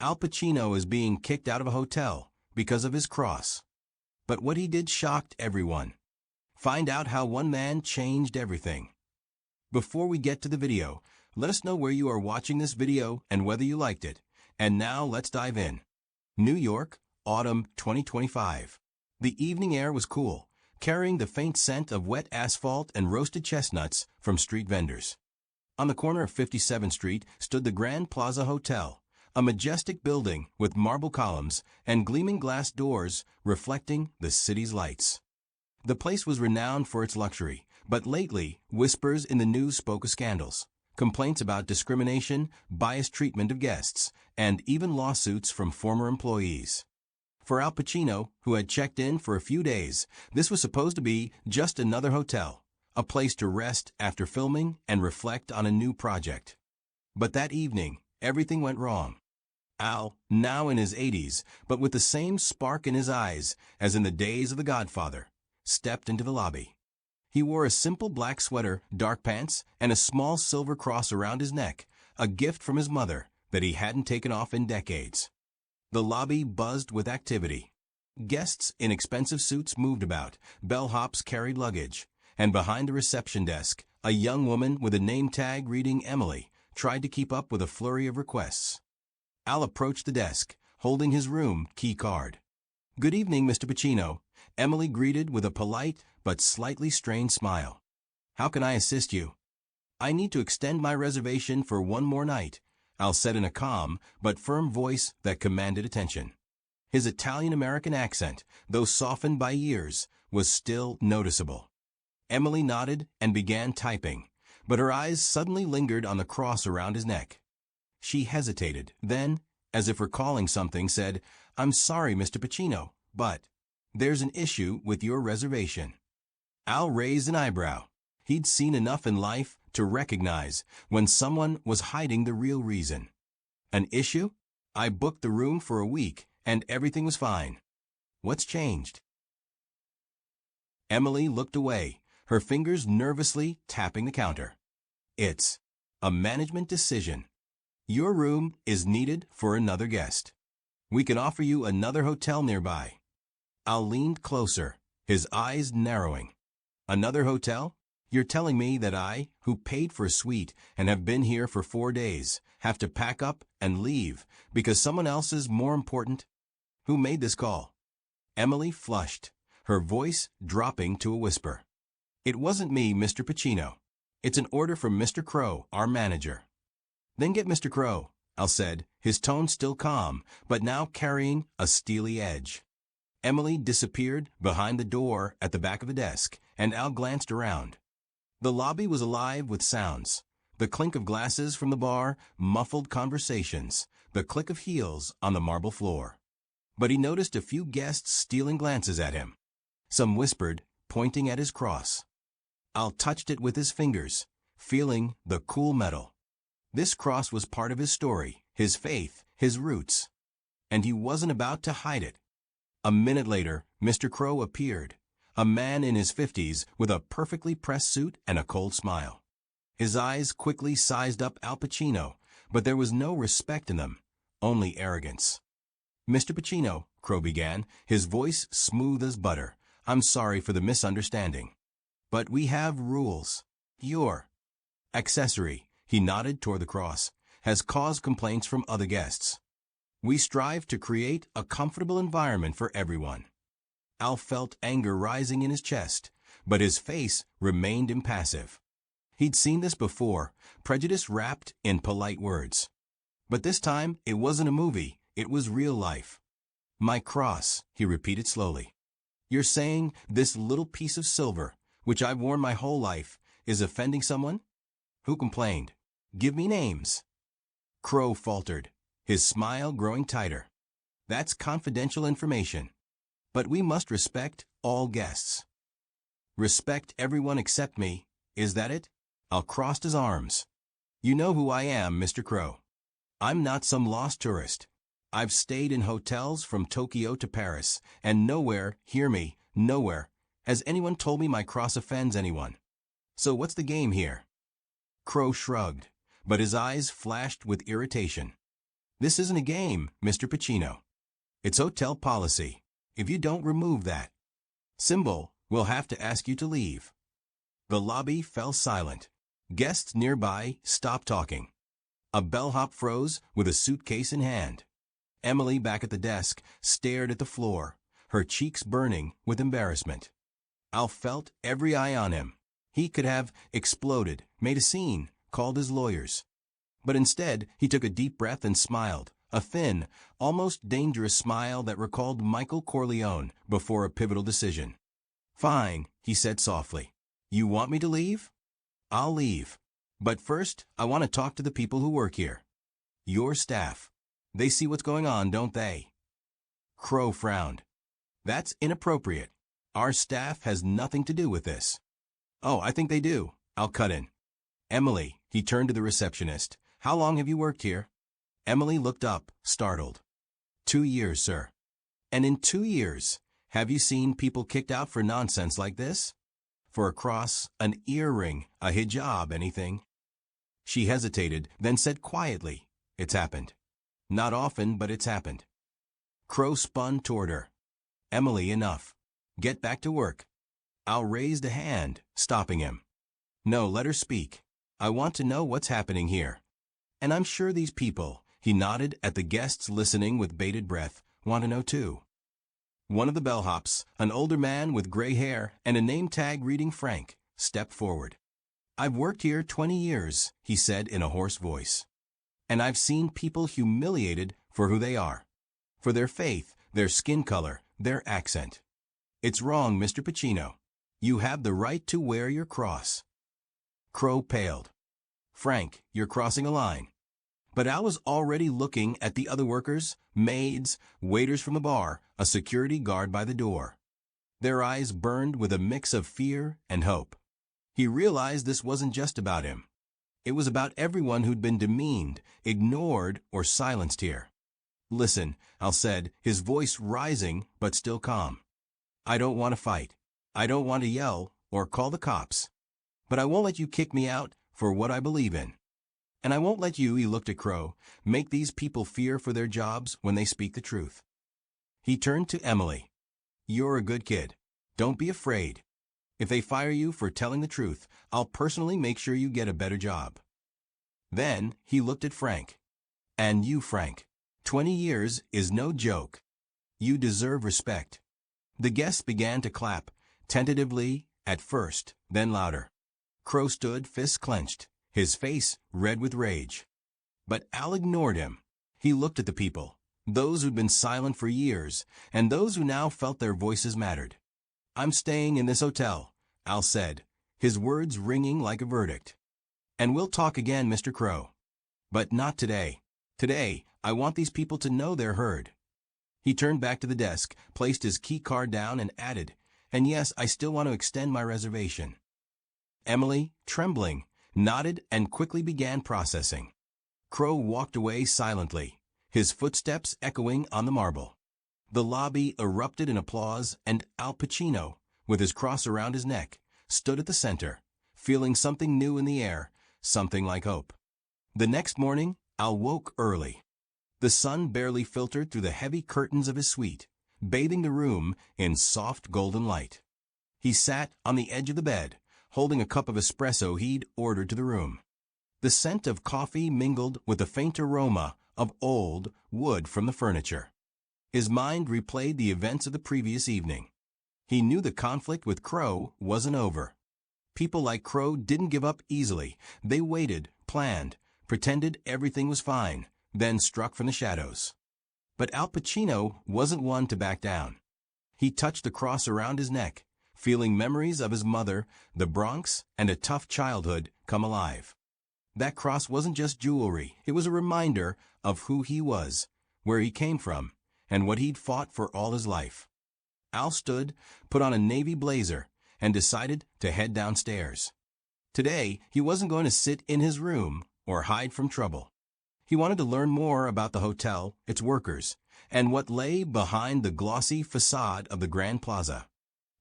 Al Pacino is being kicked out of a hotel because of his cross. But what he did shocked everyone. Find out how one man changed everything. Before we get to the video, let us know where you are watching this video and whether you liked it. And now let's dive in. New York, autumn 2025. The evening air was cool, carrying the faint scent of wet asphalt and roasted chestnuts from street vendors. On the corner of 57th Street stood the Grand Plaza Hotel, a majestic building with marble columns and gleaming glass doors reflecting the city's lights. The place was renowned for its luxury, but lately, whispers in the news spoke of scandals, complaints about discrimination, biased treatment of guests, and even lawsuits from former employees. For Al Pacino, who had checked in for a few days, this was supposed to be just another hotel, a place to rest after filming and reflect on a new project. But that evening, everything went wrong. Al, now in his 80s, but with the same spark in his eyes as in the days of The Godfather, stepped into the lobby. He wore a simple black sweater, dark pants, and a small silver cross around his neck, a gift from his mother that he hadn't taken off in decades. The lobby buzzed with activity. Guests in expensive suits moved about, bellhops carried luggage, and behind the reception desk, a young woman with a name tag reading Emily tried to keep up with a flurry of requests. Al approached the desk, holding his room key card. "Good evening, Mr. Pacino," Emily greeted with a polite but slightly strained smile. "How can I assist you?" "I need to extend my reservation for one more night," Al said in a calm but firm voice that commanded attention. His Italian-American accent, though softened by years, was still noticeable. Emily nodded and began typing, but her eyes suddenly lingered on the cross around his neck. She hesitated, then, as if recalling something, said, "I'm sorry, Mr. Pacino, but there's an issue with your reservation." Al raised an eyebrow. He'd seen enough in life to recognize when someone was hiding the real reason. "An issue? I booked the room for a week, and everything was fine. What's changed?" Emily looked away, her fingers nervously tapping the counter. "It's a management decision. Your room is needed for another guest. We can offer you another hotel nearby." Al leaned closer, his eyes narrowing. "Another hotel? You're telling me that I, who paid for a suite and have been here for 4 days, have to pack up and leave because someone else is more important? Who made this call?" Emily flushed, her voice dropping to a whisper. "It wasn't me, Mr. Pacino. It's an order from Mr. Crow, our manager." "Then get Mr. Crow," Al said, his tone still calm, but now carrying a steely edge. Emily disappeared behind the door at the back of the desk, and Al glanced around. The lobby was alive with sounds. The clink of glasses from the bar muffled conversations, the click of heels on the marble floor. But he noticed a few guests stealing glances at him. Some whispered, pointing at his cross. Al touched it with his fingers, feeling the cool metal. This cross was part of his story, his faith, his roots. And he wasn't about to hide it. A minute later, Mr. Crow appeared, a man in his 50s with a perfectly pressed suit and a cold smile. His eyes quickly sized up Al Pacino, but there was no respect in them, only arrogance. "Mr. Pacino," Crow began, his voice smooth as butter, "I'm sorry for the misunderstanding. But we have rules. Your accessory," he nodded toward the cross, "has caused complaints from other guests. We strive to create a comfortable environment for everyone." Al felt anger rising in his chest, but his face remained impassive. He'd seen this before, prejudice wrapped in polite words. But this time, it wasn't a movie, it was real life. "My cross," he repeated slowly. "You're saying this little piece of silver, which I've worn my whole life, is offending someone? Who complained? Give me names." Crow faltered, his smile growing tighter. "That's confidential information. But we must respect all guests." "Respect everyone except me, is that it?" Al crossed his arms. "You know who I am, Mr. Crow. I'm not some lost tourist. I've stayed in hotels from Tokyo to Paris, and nowhere, hear me, nowhere, has anyone told me my cross offends anyone. So what's the game here?" Crow shrugged, but his eyes flashed with irritation. This isn't a game, Mr. Pacino. It's hotel policy. If you don't remove that symbol, we'll have to ask you to leave. The lobby fell silent. Guests nearby stopped talking. A bellhop froze with a suitcase in hand. Emily, back at the desk, stared at the floor, her cheeks burning with embarrassment. Al felt every eye on him. He could have exploded, made a scene, called his lawyers. But instead, he took a deep breath and smiled, a thin, almost dangerous smile that recalled Michael Corleone before a pivotal decision. "Fine," he said softly. "You want me to leave? I'll leave. But first, I want to talk to the people who work here. Your staff. They see what's going on, don't they?" Crow frowned. "That's inappropriate. Our staff has nothing to do with this." "Oh, I think they do. I'll cut in." "Emily," he turned to the receptionist, "how long have you worked here?" Emily looked up, startled. 2 years, sir." "And in 2 years, have you seen people kicked out for nonsense like this? For a cross, an earring, a hijab, anything?" She hesitated, then said quietly, "It's happened. Not often, but it's happened." Crow spun toward her. "Emily, enough. Get back to work." Al raised a hand, stopping him. "No, let her speak. I want to know what's happening here. And I'm sure these people," he nodded at the guests listening with bated breath, "want to know too." One of the bellhops, an older man with gray hair and a name tag reading Frank, stepped forward. "I've worked here 20 years, he said in a hoarse voice. "And I've seen people humiliated for who they are. For their faith, their skin color, their accent. It's wrong, Mr. Pacino. You have the right to wear your cross." Crow paled. "Frank, you're crossing a line." But Al was already looking at the other workers, maids, waiters from the bar, a security guard by the door. Their eyes burned with a mix of fear and hope. He realized this wasn't just about him. It was about everyone who'd been demeaned, ignored, or silenced here. "Listen," Al said, his voice rising but still calm. "I don't want to fight. I don't want to yell or call the cops. But I won't let you kick me out for what I believe in. And I won't let you," he looked at Crow, "make these people fear for their jobs when they speak the truth." He turned to Emily. "You're a good kid. Don't be afraid. If they fire you for telling the truth, I'll personally make sure you get a better job." Then he looked at Frank. "And you, Frank. 20 years is no joke. You deserve respect." The guests began to clap, tentatively at first, then louder. Crow stood, fists clenched, his face red with rage. But Al ignored him. He looked at the people, those who'd been silent for years, and those who now felt their voices mattered. "I'm staying in this hotel," Al said, his words ringing like a verdict. "And we'll talk again, Mr. Crow. But not today. Today, I want these people to know they're heard." He turned back to the desk, placed his key card down, and added, "And yes, I still want to extend my reservation." Emily, trembling, nodded and quickly began processing. Crow walked away silently, his footsteps echoing on the marble. The lobby erupted in applause, and Al Pacino, with his cross around his neck, stood at the center, feeling something new in the air, something like hope. The next morning, Al woke early. The sun barely filtered through the heavy curtains of his suite, bathing the room in soft golden light. He sat on the edge of the bed, holding a cup of espresso he'd ordered to the room. The scent of coffee mingled with the faint aroma of old wood from the furniture. His mind replayed the events of the previous evening. He knew the conflict with Crow wasn't over. People like Crow didn't give up easily. They waited, planned, pretended everything was fine, then struck from the shadows. But Al Pacino wasn't one to back down. He touched the cross around his neck, feeling memories of his mother, the Bronx, and a tough childhood come alive. That cross wasn't just jewelry. It was a reminder of who he was, where he came from, and what he'd fought for all his life. Al stood, put on a navy blazer, and decided to head downstairs. Today, he wasn't going to sit in his room or hide from trouble. He wanted to learn more about the hotel, its workers, and what lay behind the glossy facade of the Grand Plaza.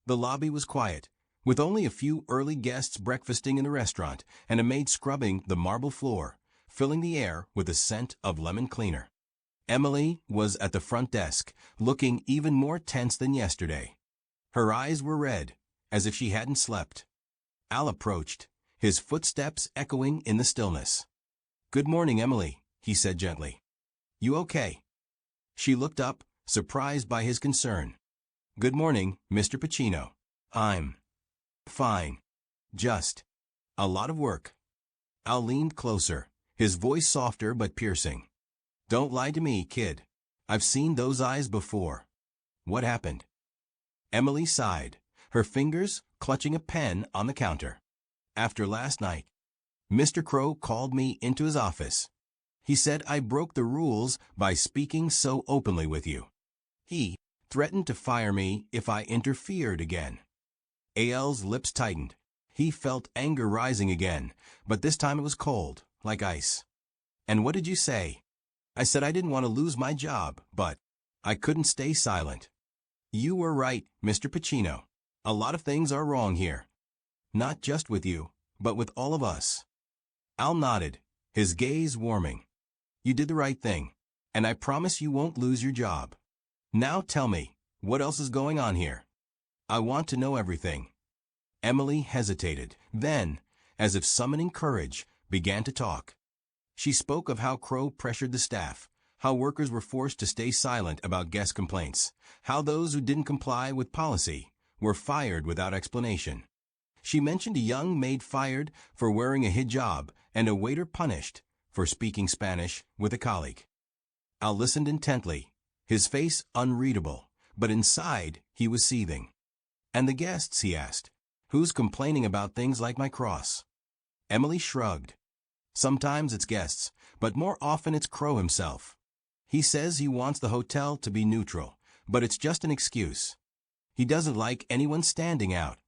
The lobby was quiet, with only a few early guests breakfasting in the restaurant and a maid scrubbing the marble floor, filling the air with the scent of lemon cleaner. Emily was at the front desk, looking even more tense than yesterday. Her eyes were red, as if she hadn't slept. Al approached, his footsteps echoing in the stillness. "Good morning, Emily," he said gently. "You okay?" She looked up, surprised by his concern. "Good morning, Mr. Pacino. I'm fine. Just a lot of work." Al leaned closer, his voice softer but piercing. "Don't lie to me, kid. I've seen those eyes before. What happened?" Emily sighed, her fingers clutching a pen on the counter. "After last night, Mr. Crow called me into his office. He said I broke the rules by speaking so openly with you. He threatened to fire me if I interfered again." Al's lips tightened. He felt anger rising again, but this time it was cold, like ice. "And what did you say?" "I said I didn't want to lose my job, but I couldn't stay silent." "You were right, Mr. Pacino. A lot of things are wrong here. Not just with you, but with all of us." Al nodded, his gaze warming. "You did the right thing, and I promise you won't lose your job. Now tell me, what else is going on here? I want to know everything." Emily hesitated, then, as if summoning courage, began to talk. She spoke of how Crow pressured the staff, how workers were forced to stay silent about guest complaints, how those who didn't comply with policy were fired without explanation. She mentioned a young maid fired for wearing a hijab and a waiter punished for speaking Spanish with a colleague. Al listened intently, his face unreadable, but inside he was seething. "And the guests?" he asked. "Who's complaining about things like my cross?" Emily shrugged. "Sometimes it's guests, but more often it's Crow himself. He says he wants the hotel to be neutral, but it's just an excuse. He doesn't like anyone standing out."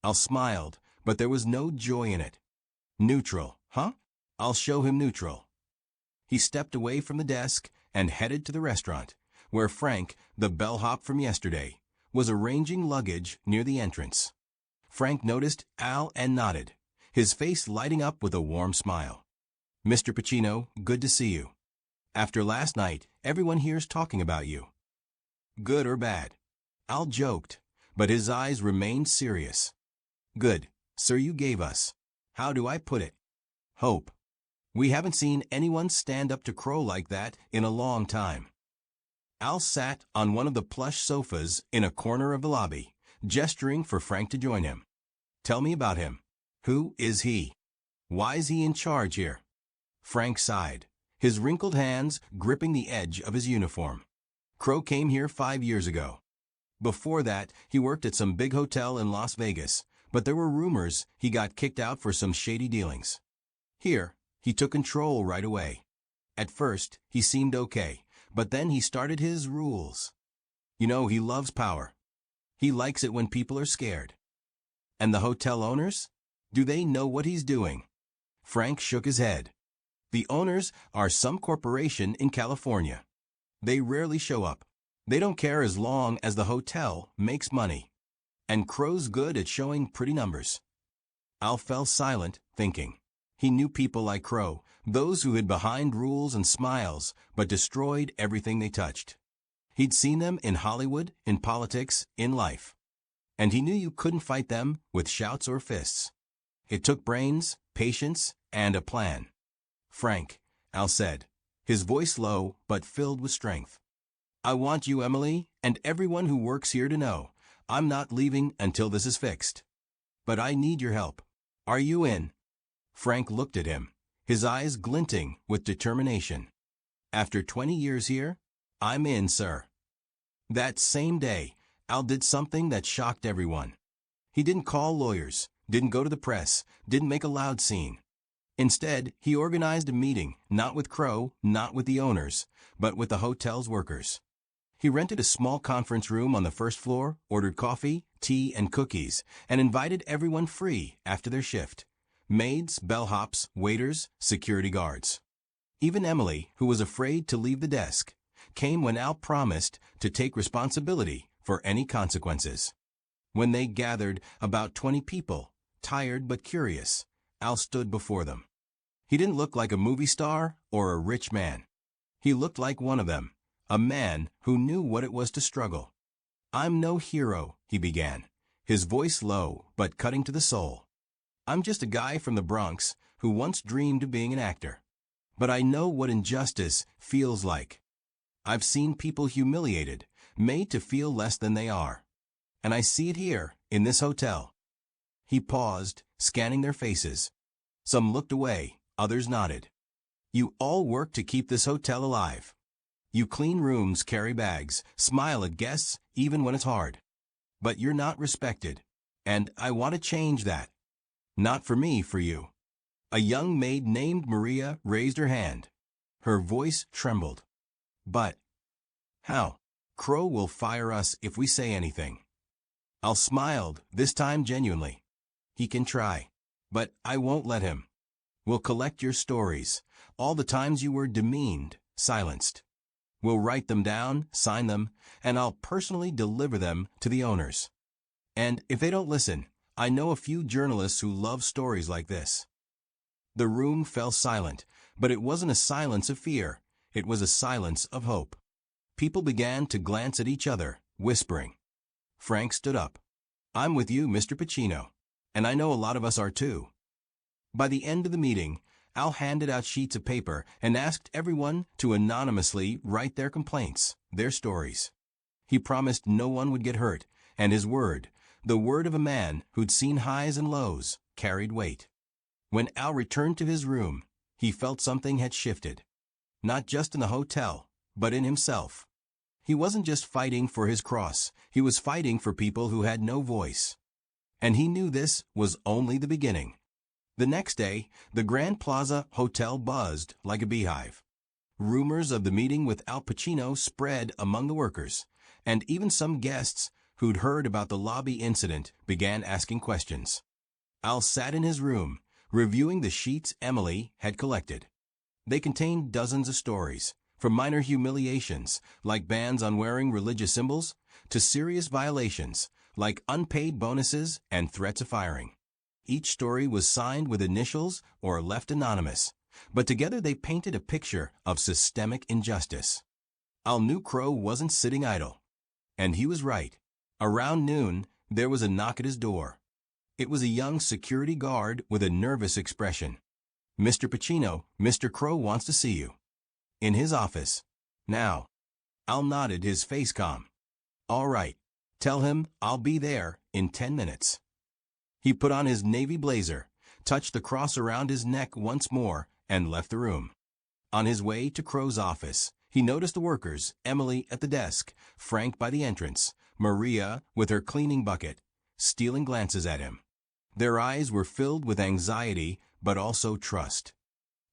Al smiled, but there was no joy in it. "Neutral, huh? I'll show him neutral." He stepped away from the desk and headed to the restaurant, where Frank, the bellhop from yesterday, was arranging luggage near the entrance. Frank noticed Al and nodded, his face lighting up with a warm smile. "Mr. Pacino, good to see you. After last night, everyone here's talking about you." "Good or bad?" Al joked, but his eyes remained serious. "Good, sir. You gave us, how do I put it, hope. We haven't seen anyone stand up to Crow like that in a long time." Al sat on one of the plush sofas in a corner of the lobby, gesturing for Frank to join him. "Tell me about him. Who is he? Why's he in charge here?" Frank sighed, his wrinkled hands gripping the edge of his uniform. "Crow came here 5 years ago. Before that, he worked at some big hotel in Las Vegas, but there were rumors he got kicked out for some shady dealings. Here, he took control right away. At first, he seemed okay, but then he started his rules. You know, he loves power. He likes it when people are scared." "And the hotel owners? Do they know what he's doing?" Frank shook his head. "The owners are some corporation in California. They rarely show up. They don't care as long as the hotel makes money. And Crow's good at showing pretty numbers." Al fell silent, thinking. He knew people like Crow, those who hid behind rules and smiles, but destroyed everything they touched. He'd seen them in Hollywood, in politics, in life. And he knew you couldn't fight them with shouts or fists. It took brains, patience, and a plan. "Frank," Al said, his voice low but filled with strength. "I want you, Emily, and everyone who works here to know I'm not leaving until this is fixed. But I need your help. Are you in?" Frank looked at him, his eyes glinting with determination. "After 20 years here, I'm in, sir." That same day, Al did something that shocked everyone. He didn't call lawyers, didn't go to the press, didn't make a loud scene. Instead, he organized a meeting, not with Crow, not with the owners, but with the hotel's workers. He rented a small conference room on the first floor, ordered coffee, tea, and cookies, and invited everyone free after their shift. Maids, bellhops, waiters, security guards. Even Emily, who was afraid to leave the desk, came when Al promised to take responsibility for any consequences. When they gathered, about 20 people, tired but curious, Al stood before them. He didn't look like a movie star or a rich man. He looked like one of them, a man who knew what it was to struggle. "I'm no hero," he began, his voice low but cutting to the soul. "I'm just a guy from the Bronx who once dreamed of being an actor. But I know what injustice feels like. I've seen people humiliated, made to feel less than they are. And I see it here, in this hotel." He paused, scanning their faces. Some looked away, others nodded. "You all work to keep this hotel alive. You clean rooms, carry bags, smile at guests even when it's hard. But you're not respected. And I want to change that. Not for me, for you." A young maid named Maria raised her hand. Her voice trembled. "But how? Crow will fire us if we say anything." Al smiled, this time genuinely. "He can try. But I won't let him. We'll collect your stories, all the times you were demeaned, silenced. We'll write them down, sign them, and I'll personally deliver them to the owners. And if they don't listen, I know a few journalists who love stories like this." The room fell silent, but it wasn't a silence of fear. It was a silence of hope. People began to glance at each other, whispering. Frank stood up. "I'm with you, Mr. Pacino. And I know a lot of us are too." By the end of the meeting, Al handed out sheets of paper and asked everyone to anonymously write their complaints, their stories. He promised no one would get hurt, and his word, the word of a man who'd seen highs and lows, carried weight. When Al returned to his room, he felt something had shifted. Not just in the hotel, but in himself. He wasn't just fighting for his cross, he was fighting for people who had no voice. And he knew this was only the beginning. The next day, the Grand Plaza Hotel buzzed like a beehive. Rumors of the meeting with Al Pacino spread among the workers, and even some guests who'd heard about the lobby incident began asking questions. Al sat in his room, reviewing the sheets Emily had collected. They contained dozens of stories, from minor humiliations, like bans on wearing religious symbols, to serious violations, like unpaid bonuses and threats of firing. Each story was signed with initials or left anonymous, but together they painted a picture of systemic injustice. Al knew Crow wasn't sitting idle. And he was right. Around noon, there was a knock at his door. It was a young security guard with a nervous expression. "Mr. Pacino, Mr. Crow wants to see you." "In his office. Now." Al nodded, his face calm. "All right. Tell him I'll be there in 10 minutes. He put on his navy blazer, touched the cross around his neck once more, and left the room. On his way to Crow's office, he noticed the workers, Emily at the desk, Frank by the entrance, Maria with her cleaning bucket, stealing glances at him. Their eyes were filled with anxiety, but also trust.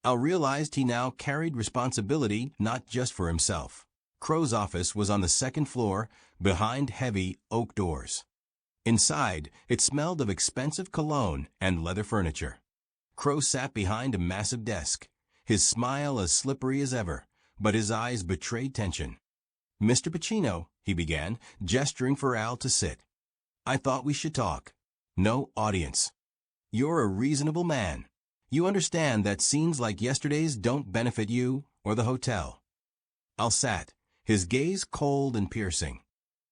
Al realized he now carried responsibility not just for himself. Crow's office was on the second floor, behind heavy oak doors. Inside, it smelled of expensive cologne and leather furniture. Crow sat behind a massive desk, his smile as slippery as ever, but his eyes betrayed tension. "Mr. Pacino," he began, gesturing for Al to sit. "I thought we should talk. No audience. You're a reasonable man. You understand that scenes like yesterday's don't benefit you or the hotel." Al sat, his gaze cold and piercing.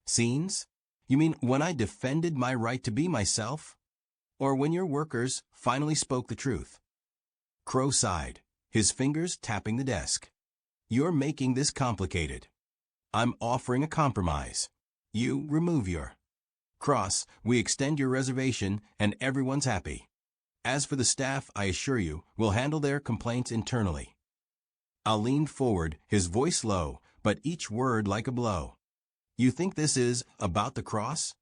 "Scenes? You mean when I defended my right to be myself? Or when your workers finally spoke the truth?" Crow sighed, his fingers tapping the desk. "You're making this complicated. I'm offering a compromise. You remove your cross, we extend your reservation, and everyone's happy. As for the staff, I assure you, we'll handle their complaints internally." Al leaned forward, his voice low, but each word like a blow. "You think this is about the cross?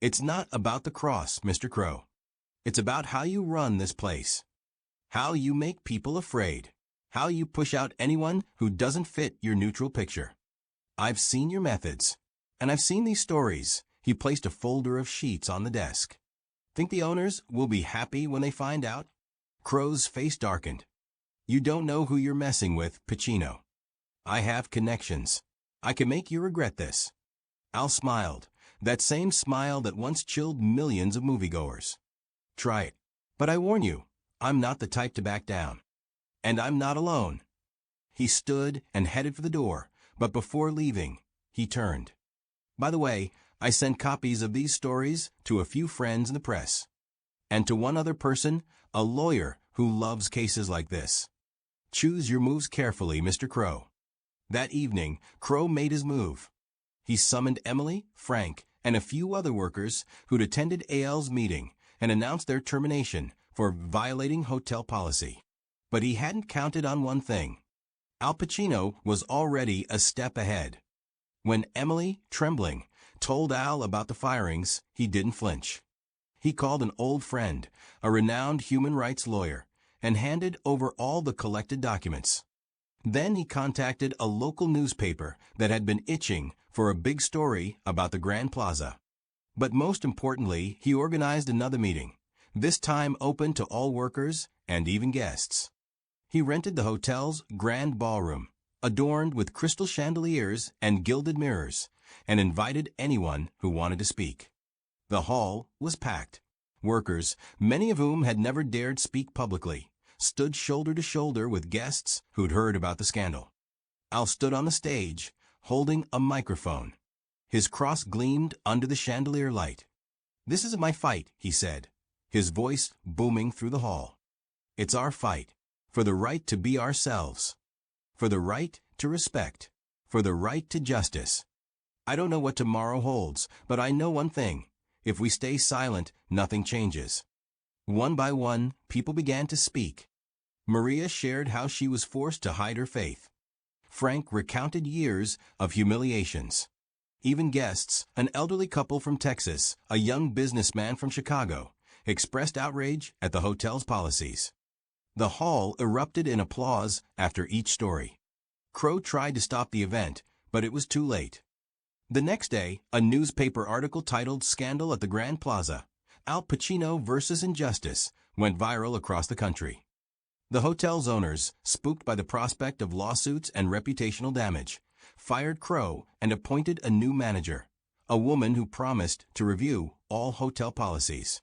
It's not about the cross, Mr. Crow. It's about how you run this place. How you make people afraid. How you push out anyone who doesn't fit your neutral picture. I've seen your methods. And I've seen these stories." He placed a folder of sheets on the desk. "Think the owners will be happy when they find out?" Crow's face darkened. "You don't know who you're messing with, Pacino. I have connections. I can make you regret this." Al smiled, that same smile that once chilled millions of moviegoers. "Try it. But I warn you, I'm not the type to back down. And I'm not alone." He stood and headed for the door, but before leaving, he turned. "By the way, I sent copies of these stories to a few friends in the press. And to one other person, a lawyer who loves cases like this. Choose your moves carefully, Mr. Crow." That evening, Crow made his move. He summoned Emily, Frank, and a few other workers who'd attended AL's meeting and announced their termination for violating hotel policy. But he hadn't counted on one thing. Al Pacino was already a step ahead. When Emily, trembling, told Al about the firings, he didn't flinch. He called an old friend, a renowned human rights lawyer, and handed over all the collected documents. Then he contacted a local newspaper that had been itching for a big story about the Grand Plaza. But most importantly, he organized another meeting, this time open to all workers and even guests. He rented the hotel's grand ballroom, adorned with crystal chandeliers and gilded mirrors, and invited anyone who wanted to speak. The hall was packed. Workers, many of whom had never dared speak publicly, stood shoulder to shoulder with guests who'd heard about the scandal. Al stood on the stage, holding a microphone. His cross gleamed under the chandelier light. "This isn't my fight," he said, his voice booming through the hall. "It's our fight, for the right to be ourselves, for the right to respect, for the right to justice. I don't know what tomorrow holds, but I know one thing. If we stay silent, nothing changes." One by one, people began to speak. Maria shared how she was forced to hide her faith. Frank recounted years of humiliations. Even guests, an elderly couple from Texas, a young businessman from Chicago, expressed outrage at the hotel's policies. The hall erupted in applause after each story. Crow tried to stop the event, but it was too late. The next day, a newspaper article titled "Scandal at the Grand Plaza: Al Pacino versus Injustice" went viral across the country. The hotel's owners, spooked by the prospect of lawsuits and reputational damage, fired Crow and appointed a new manager, a woman who promised to review all hotel policies.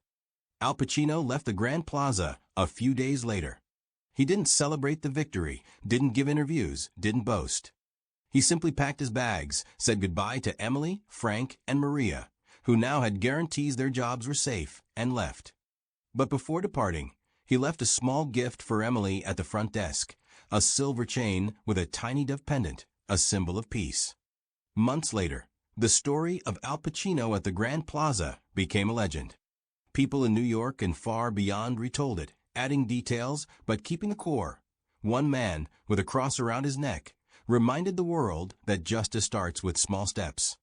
Al Pacino left the Grand Plaza a few days later. He didn't celebrate the victory, didn't give interviews, didn't boast. He simply packed his bags, said goodbye to Emily, Frank, and Maria, who now had guarantees their jobs were safe, and left. But before departing, he left a small gift for Emily at the front desk, a silver chain with a tiny dove pendant, a symbol of peace. Months later, the story of Al Pacino at the Grand Plaza became a legend. People in New York and far beyond retold it, adding details but keeping the core. One man, with a cross around his neck, reminded the world that justice starts with small steps.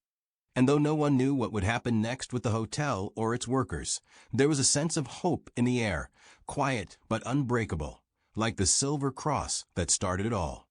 And though no one knew what would happen next with the hotel or its workers, there was a sense of hope in the air, quiet but unbreakable, like the silver cross that started it all.